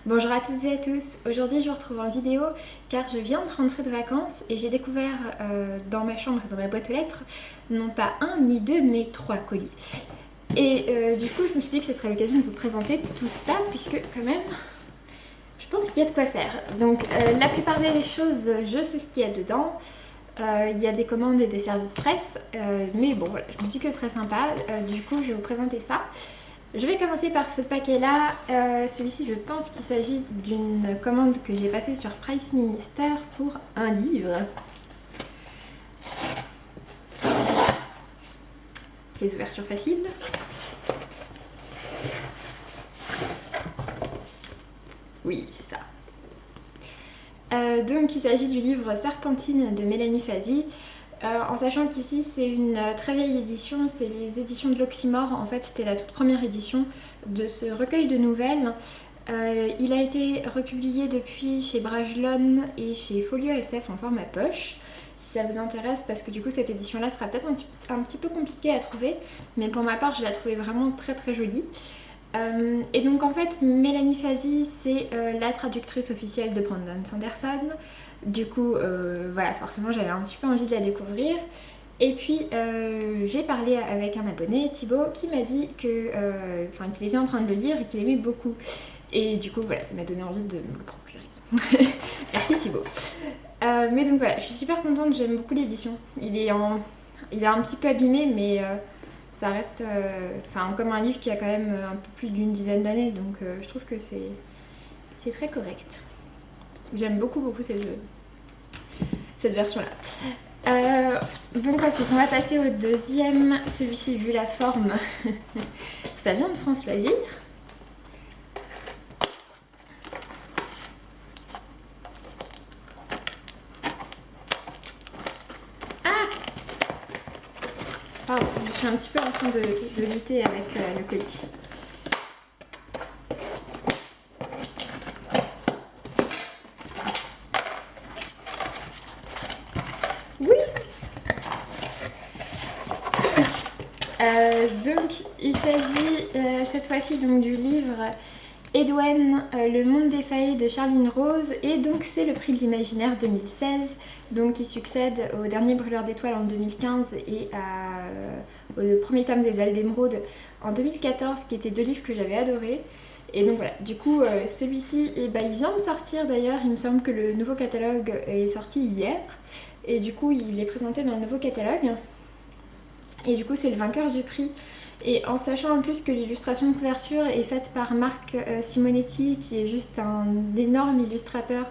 Bonjour à toutes et à tous, aujourd'hui je vous retrouve en vidéo car je viens de rentrer de vacances et j'ai découvert dans ma chambre et dans ma boîte aux lettres non pas un ni deux mais trois colis. Et du coup je me suis dit que ce serait l'occasion de vous présenter tout ça puisque quand même je pense qu'il y a de quoi faire. Donc la plupart des choses je sais ce qu'il y a dedans. Il y a des commandes et des services presse, mais bon voilà, je me suis dit que ce serait sympa, du coup je vais vous présenter ça. Je vais commencer par ce paquet là, celui-ci je pense qu'il s'agit d'une commande que j'ai passée sur Price Minister pour un livre. Les ouvertures faciles. Oui, c'est ça. Donc il s'agit du livre Serpentine de Mélanie Fazi. En sachant qu'ici c'est une très vieille édition, c'est les éditions de l'Oxymore, en fait c'était la toute première édition de ce recueil de nouvelles. Il a été republié depuis chez Brajlon et chez Folio SF en format poche, si ça vous intéresse, parce que du coup cette édition là sera peut-être un petit peu compliquée à trouver, mais pour ma part je la trouvais vraiment très très jolie. Et donc en fait Mélanie Fazi c'est la traductrice officielle de Brandon Sanderson. Du coup voilà, forcément j'avais un petit peu envie de la découvrir. Et puis j'ai parlé avec un abonné, Thibaut, qui m'a dit que, qu'il était en train de le lire et qu'il aimait beaucoup. Et du coup voilà, ça m'a donné envie de me le procurer. Merci Thibaut. Mais donc voilà, je suis super contente, j'aime beaucoup l'édition. Il est un petit peu abîmé mais ça reste comme un livre qui a quand même un peu plus d'une dizaine d'années, donc je trouve que c'est très correct. J'aime beaucoup cette version-là. Donc ensuite, on va passer au deuxième. Celui-ci, vu la forme, ça vient de France Loisirs. Pardon, je suis un petit peu en train de lutter avec le colis. Oui. Donc il s'agit cette fois-ci donc du livre Edwen, Le monde des failles de Charline Rose, et donc c'est le prix de l'imaginaire 2016, donc qui succède au dernier Brûleur d'étoiles en 2015 et au premier tome des Ailes d'Émeraude en 2014, qui étaient deux livres que j'avais adorés. Et donc voilà, du coup celui-ci, il vient de sortir d'ailleurs, il me semble que le nouveau catalogue est sorti hier, et du coup il est présenté dans le nouveau catalogue, et du coup c'est le vainqueur du prix. Et en sachant en plus que l'illustration de couverture est faite par Marc Simonetti, qui est juste un énorme illustrateur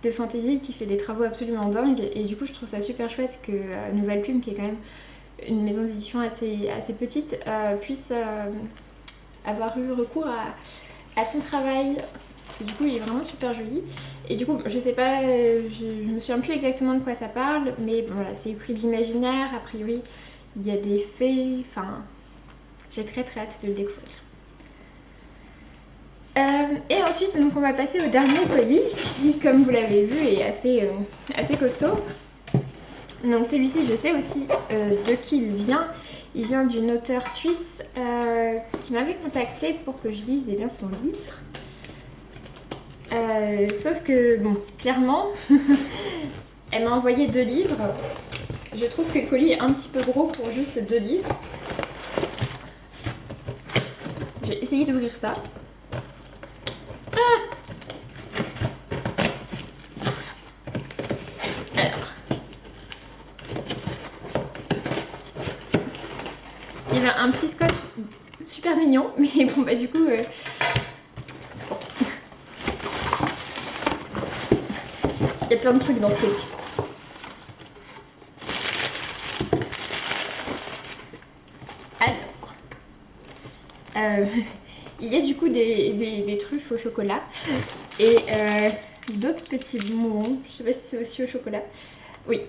de fantasy qui fait des travaux absolument dingues, et du coup je trouve ça super chouette que Nouvelle Plume, qui est quand même une maison d'édition assez petite, puisse avoir eu recours à son travail, parce que du coup il est vraiment super joli. Et du coup je sais pas, je me souviens plus exactement de quoi ça parle, mais bon, voilà, c'est le prix de l'imaginaire, a priori il y a des fées, j'ai très hâte de le découvrir. Et ensuite, donc, on va passer au dernier colis qui, comme vous l'avez vu, est assez costaud. Donc celui-ci, je sais aussi de qui il vient. Il vient d'une auteure suisse qui m'avait contactée pour que je lise bien son livre. Sauf que, bon, clairement, elle m'a envoyé 2 livres. Je trouve que le colis est un petit peu gros pour juste 2 livres. Je vais essayer d'ouvrir ça. Alors. Il y avait un petit scotch super mignon, mais bon du coup... Il y a plein de trucs dans ce colis. Alors... il y a du coup des truffes au chocolat et d'autres petits bonbons. Je sais pas si c'est aussi au chocolat. Oui.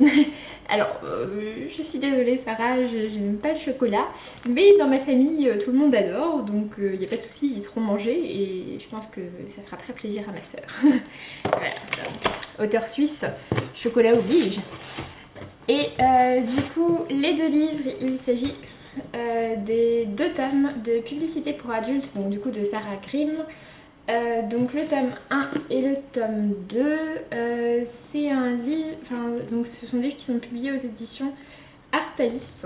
Alors, je suis désolée Sarah, je n'aime pas le chocolat, mais dans ma famille tout le monde adore, donc il n'y a pas de souci, ils seront mangés et je pense que ça fera très plaisir à ma soeur. Voilà, ça. Auteur suisse, chocolat oblige. Et du coup, les 2 livres, il s'agit des 2 tomes de publicité pour adultes, donc du coup de Sarah Grimm, Donc le tome 1 et le tome 2, c'est un livre, donc ce sont des livres qui sont publiés aux éditions Artalis.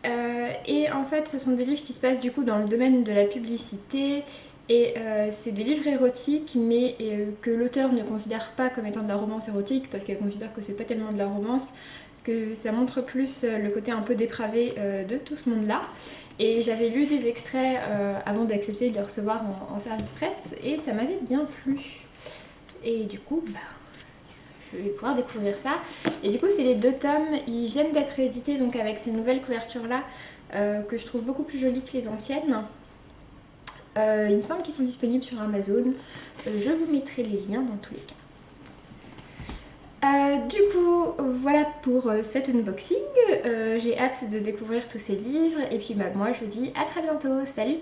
Et en fait ce sont des livres qui se passent du coup dans le domaine de la publicité et c'est des livres érotiques mais que l'auteur ne considère pas comme étant de la romance érotique parce qu'elle considère que c'est pas tellement de la romance, que ça montre plus le côté un peu dépravé de tout ce monde là. Et j'avais lu des extraits avant d'accepter de les recevoir en service presse et ça m'avait bien plu. Et du coup, je vais pouvoir découvrir ça. Et du coup, c'est les 2 tomes, ils viennent d'être édités donc avec ces nouvelles couvertures-là que je trouve beaucoup plus jolies que les anciennes. Il me semble qu'ils sont disponibles sur Amazon. Je vous mettrai les liens dans tous les cas. Du coup, voilà pour cet unboxing. J'ai hâte de découvrir tous ces livres. Et puis moi, je vous dis à très bientôt. Salut!